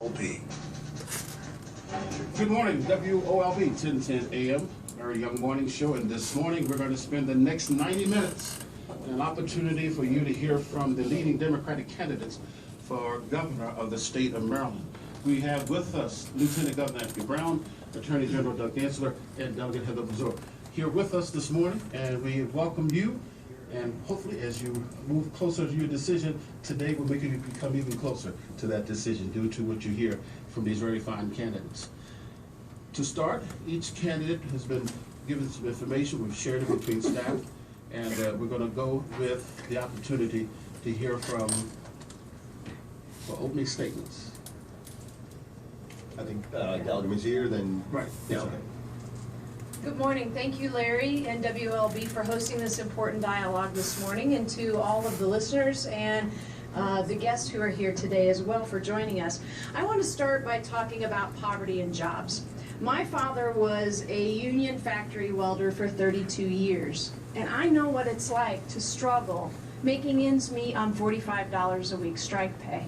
LP. Good morning, WOLB 1010 AM, our Young Morning Show, and this morning we're going to spend the next 90 minutes in an opportunity for you to hear from the leading Democratic candidates for governor of the state of Maryland. We have with us Lieutenant Governor Anthony Brown, Attorney General Doug Gansler, and Delegate Heather Mazur here with us this morning, and we welcome you. And hopefully, as you move closer to your decision, today will make you become even closer to that decision due to what you hear from these very fine candidates. To start, each candidate has been given some information. We've shared it between staff, and we're going to go with the opportunity to hear from for opening statements. I think Delegate Mazur, then. Right. Yes, Okay. Good morning. Thank you, Larry and WLB, for hosting this important dialogue this morning, and to all of the listeners and the guests who are here today as well for joining us. I want to start by talking about poverty and jobs. My father was a union factory welder for 32 years, and I know what it's like to struggle making ends meet on $45 a week strike pay.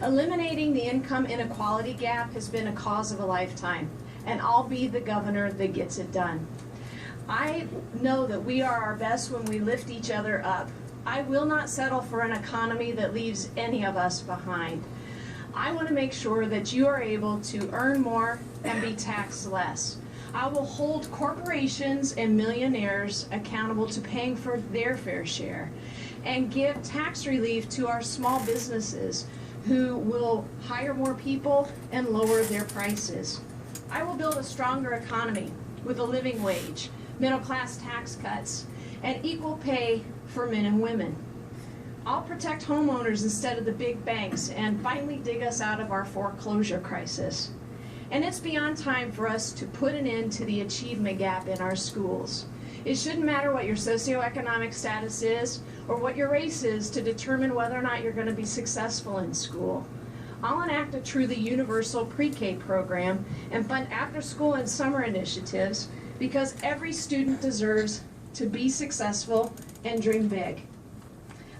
Eliminating the income inequality gap has been a cause of a lifetime, and I'll be the governor that gets it done. I know that we are our best when we lift each other up. I will not settle for an economy that leaves any of us behind. I want to make sure that you are able to earn more and be taxed less. I will hold corporations and millionaires accountable to paying for their fair share, and give tax relief to our small businesses who will hire more people and lower their prices. I will build a stronger economy with a living wage, middle-class tax cuts, and equal pay for men and women. I'll protect homeowners instead of the big banks and finally dig us out of our foreclosure crisis. And it's beyond time for us to put an end to the achievement gap in our schools. It shouldn't matter what your socioeconomic status is or what your race is to determine whether or not you're going to be successful in school. I'll enact a truly universal pre-K program and fund after-school and summer initiatives, because every student deserves to be successful and dream big.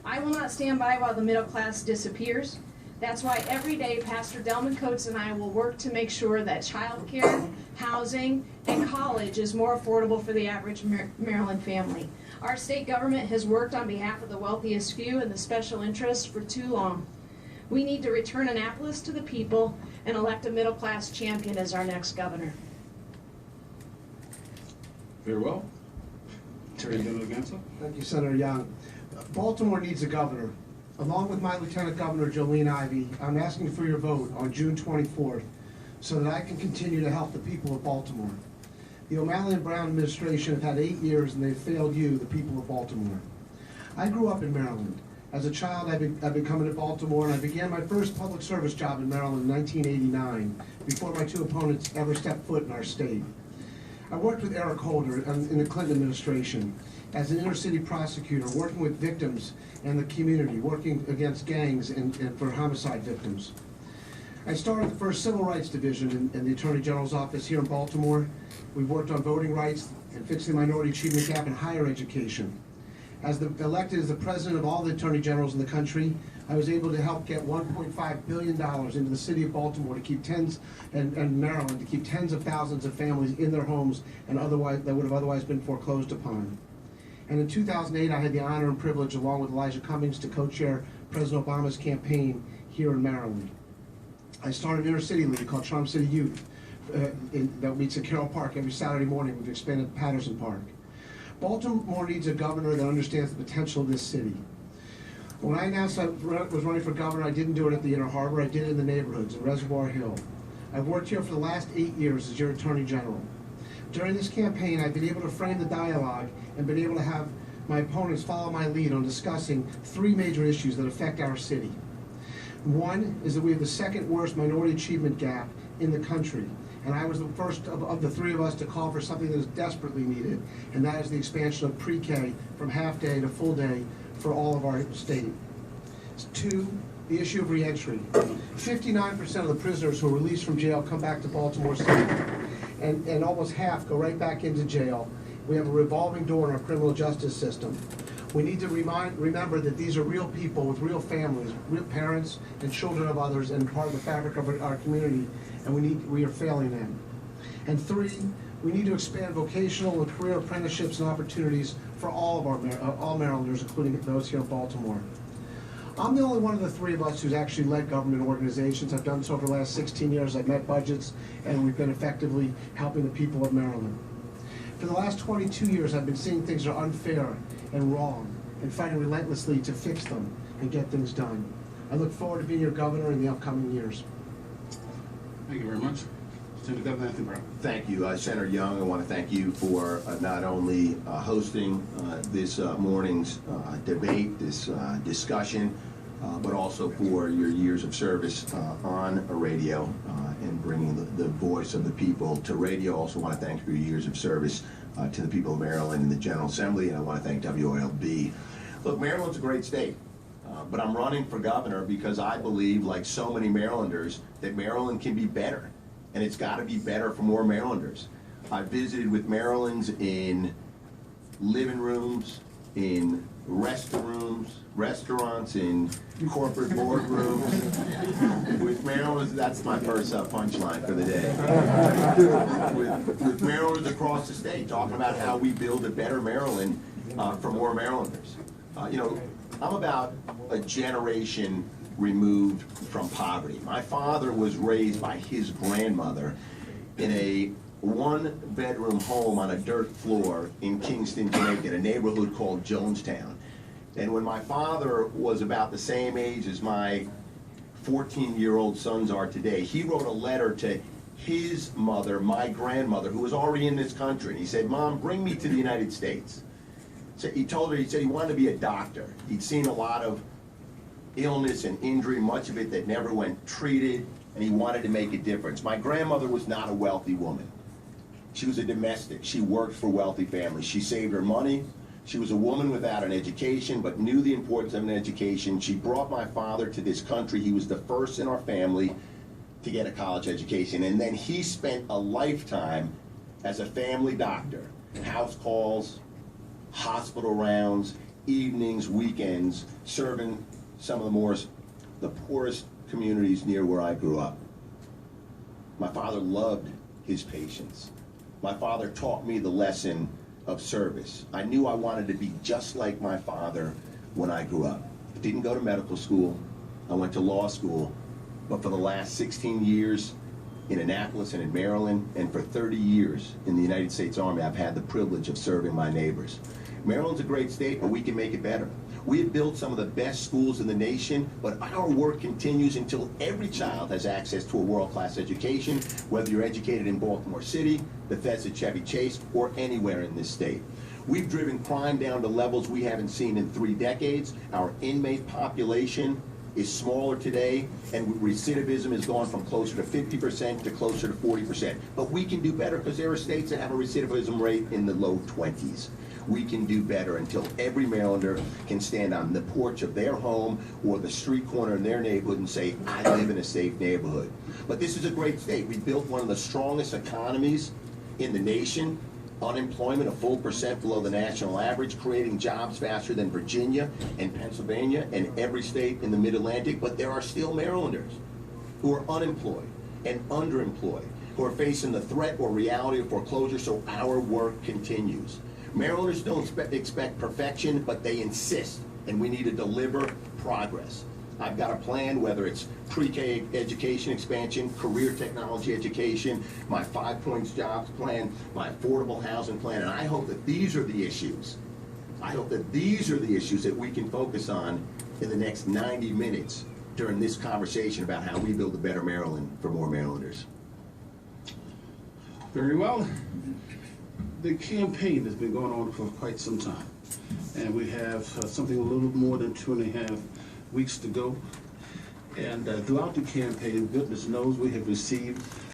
I will not stand by while the middle class disappears. That's why every day Pastor Delman Coates and I will work to make sure that childcare, housing, and college is more affordable for the average Maryland family. Our state government has worked on behalf of the wealthiest few and the special interests for too long. We need to return Annapolis to the people and elect a middle-class champion as our next governor. Very well. Attorney General Gansler. Thank you, Senator Young. Baltimore needs a governor. Along with my Lieutenant Governor, Jolene Ivey, I'm asking for your vote on June 24th so that I can continue to help the people of Baltimore. The O'Malley and Brown administration have had 8 years, and they've failed you, the people of Baltimore. I grew up in Maryland. As a child, I've been coming to Baltimore, and I began my first public service job in Maryland in 1989, before my two opponents ever stepped foot in our state. I worked with Eric Holder in the Clinton administration as an inner-city prosecutor, working with victims and the community, working against gangs and for homicide victims. I started the first Civil Rights Division in the Attorney General's office here in Baltimore. We worked on voting rights and fixing the minority achievement gap in higher education. Elected as the president of all the attorney generals in the country, I was able to help get $1.5 billion into the city of Baltimore to keep and Maryland, to keep tens of thousands of families in their homes and that would have otherwise been foreclosed upon. And in 2008, I had the honor and privilege, along with Elijah Cummings, to co-chair President Obama's campaign here in Maryland. I started an inner city league called Charm City Youth that meets at Carroll Park every Saturday morning. We've expanded Patterson Park. Baltimore needs a governor that understands the potential of this city. When I announced I was running for governor, I didn't do it at the Inner Harbor. I did it in the neighborhoods, in Reservoir Hill. I've worked here for the last 8 years as your Attorney General. During this campaign, I've been able to frame the dialogue and been able to have my opponents follow my lead on discussing 3 major issues that affect our city. One is that we have the second worst minority achievement gap in the country. And I was the first of the 3 of us to call for something that is desperately needed, and that is the expansion of pre-K from half-day to full-day for all of our state. 2, the issue of reentry. 59% of the prisoners who are released from jail come back to Baltimore City, and almost half go right back into jail. We have a revolving door in our criminal justice system. We need to remember that these are real people with real families, real parents and children of others, and part of the fabric of our community, and we are failing them. And 3, we need to expand vocational and career apprenticeships and opportunities for all of all Marylanders, including those here in Baltimore. I'm the only one of the 3 of us who's actually led government organizations. I've done so for the last 16 years. I've met budgets, and we've been effectively helping the people of Maryland. For the last 22 years, I've been seeing things are unfair and wrong, and fighting relentlessly to fix them and get things done. I look forward to being your governor in the upcoming years. Thank you very much. Lieutenant Governor Anthony Brown. Thank you, Senator Young. I want to thank you for not only hosting this morning's debate, this discussion, but also for your years of service on a radio and bringing the voice of the people to radio. Also want to thank you for your years of service to the people of Maryland in the General Assembly, and I want to thank WOLB. Look, Maryland's a great state. But I'm running for governor because I believe, like so many Marylanders, that Maryland can be better. And it's got to be better for more Marylanders. I visited with Marylanders in living rooms, in restaurants, in corporate boardrooms. With Marylanders, that's my first punchline for the day. With Marylanders across the state, talking about how we build a better Maryland for more Marylanders. You know, I'm about a generation removed from poverty. My father was raised by his grandmother in a 1-bedroom home on a dirt floor in Kingston, Jamaica, a neighborhood called Jonestown. And when my father was about the same age as my 14-year-old sons are today, he wrote a letter to his mother, my grandmother, who was already in this country. And he said, "Mom, bring me to the United States." So he told her, he said he wanted to be a doctor. He'd seen a lot of illness and injury, much of it that never went treated, and he wanted to make a difference. My grandmother was not a wealthy woman. She was a domestic. She worked for wealthy families. She saved her money. She was a woman without an education, but knew the importance of an education. She brought my father to this country. He was the first in our family to get a college education. And then he spent a lifetime as a family doctor, house calls, hospital rounds, evenings, weekends, serving some of the poorest communities near where I grew up. My father loved his patients. My father taught me the lesson of service. I knew I wanted to be just like my father when I grew up. I didn't go to medical school. I went to law school. But for the last 16 years in Annapolis and in Maryland, and for 30 years in the United States Army, I've had the privilege of serving my neighbors. Maryland's a great state, but we can make it better. We have built some of the best schools in the nation, but our work continues until every child has access to a world-class education, whether you're educated in Baltimore City, Bethesda, Chevy Chase, or anywhere in this state. We've driven crime down to levels we haven't seen in 3 decades. Our inmate population is smaller today, and recidivism has gone from closer to 50% to closer to 40%. But we can do better because there are states that have a recidivism rate in the low 20s. We can do better until every Marylander can stand on the porch of their home or the street corner in their neighborhood and say, "I live in a safe neighborhood." But this is a great state. We built one of the strongest economies in the nation. Unemployment a full percent below the national average, creating jobs faster than Virginia and Pennsylvania and every state in the Mid-Atlantic. But there are still Marylanders who are unemployed and underemployed, who are facing the threat or reality of foreclosure, so our work continues. Marylanders don't expect perfection, but they insist, and we need to deliver progress. I've got a plan, whether it's pre-K education expansion, career technology education, my 5 points jobs plan, my affordable housing plan, and I hope that these are the issues. I hope that these are the issues that we can focus on in the next 90 minutes during this conversation about how we build a better Maryland for more Marylanders. Very well. The campaign has been going on for quite some time, and we have something a little more than 2.5 weeks to go. And throughout the campaign, goodness knows we have received